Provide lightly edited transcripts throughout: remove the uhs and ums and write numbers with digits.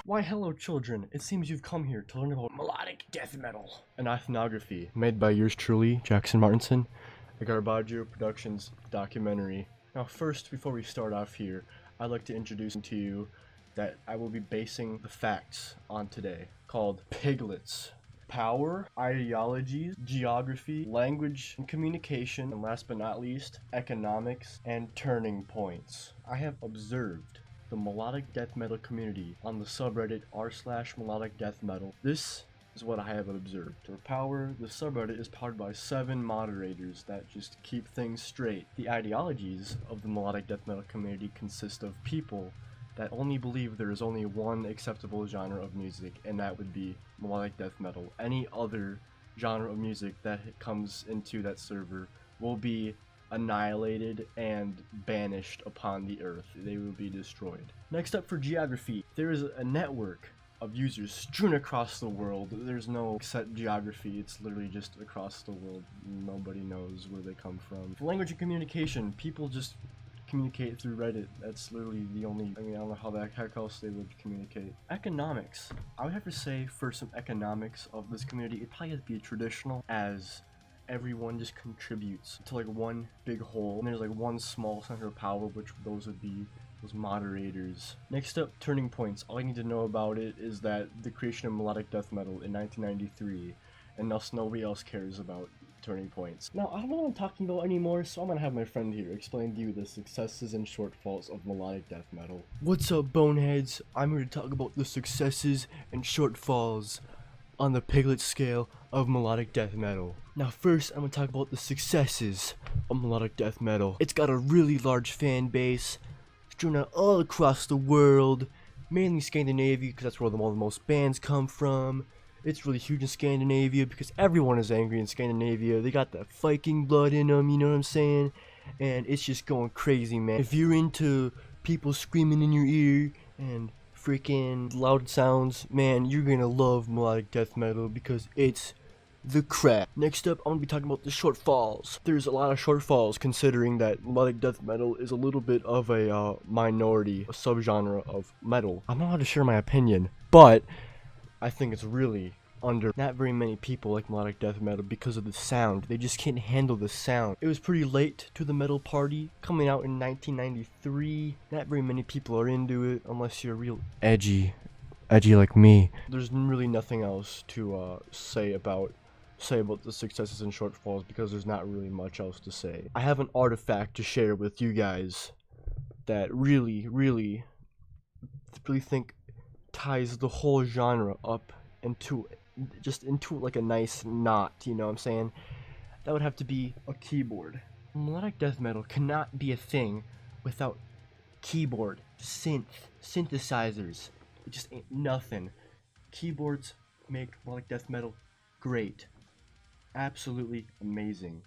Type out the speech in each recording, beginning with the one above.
Why hello children, it seems you've come here to learn about melodic death metal. An ethnography made by yours truly, Jackson Martinson, a Garbagio Productions documentary. Now first, before we start off here, I'd like to introduce to you that I will be basing the facts on today, called Piglets. Power, ideologies, geography, language and communication, and last but not least, economics and turning points. I have observed the melodic death metal community on the subreddit r/melodic death metal. This is what I have observed. For power, the subreddit is powered by 7 moderators that just keep things straight. The ideologies of the melodic death metal community consist of people that only believe there is only one acceptable genre of music, and that would be melodic death metal. Any other genre of music that comes into that server will be annihilated and banished upon the earth. They will be destroyed. Next up, for geography, there is a network of users strewn across the world. There's no set geography, it's literally just across the world. Nobody knows where they come from. For language and communication, people just communicate through Reddit. That's literally the only, I don't know how the heck else they would communicate. Economics. I would have to say, for some economics of this community, it probably has to be traditional, as everyone just contributes to like one big whole, and there's like one small center of power, which those would be those moderators. Next up, turning points. All you need to know about it is that the creation of melodic death metal in 1993, and thus nobody else cares about turning points. Now, I don't know what I'm talking about anymore, so I'm gonna have my friend here explain to you the successes and shortfalls of melodic death metal. What's up, boneheads? I'm here to talk about the successes and shortfalls on the Piglet scale of melodic death metal. Now first, I'm gonna talk about the successes of melodic death metal. It's got a really large fan base, strewn out all across the world, mainly Scandinavia because that's where all the most bands come from. It's really huge in Scandinavia because everyone is angry in Scandinavia. They got that Viking blood in them, you know what I'm saying? And it's just going crazy, man. If you're into people screaming in your ear and freaking loud sounds, man, you're gonna love melodic death metal because it's the crap. Next up, I'm gonna be talking about the shortfalls. There's a lot of shortfalls considering that melodic death metal is a little bit of a minority, a subgenre of metal. I'm not allowed to share my opinion, but I think it's really under. Not very many people like melodic death metal because of the sound. They just can't handle the sound. It was pretty late to the metal party, coming out in 1993. Not very many people are into it unless you're real edgy like me. There's really nothing else to say about the successes and shortfalls because there's not really much else to say. I have an artifact to share with you guys that really think ties the whole genre up into like a nice knot, you know what I'm saying? That would have to be a keyboard. Melodic death metal cannot be a thing without keyboard, synthesizers. It just ain't nothing. Keyboards make melodic death metal great. Absolutely amazing.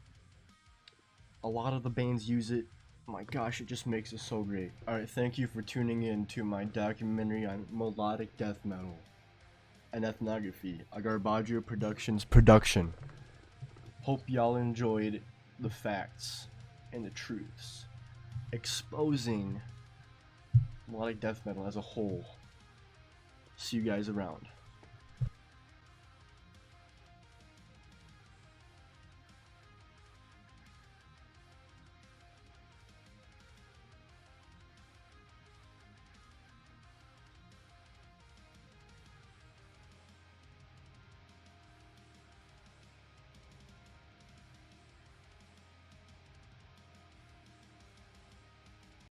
A lot of the bands use it. My gosh, it just makes it so great. Alright, thank you for tuning in to my documentary on melodic death metal. An ethnography, a Garbagio Productions production. Hope y'all enjoyed the facts and the truths, exposing melodic death metal as a whole. See you guys around.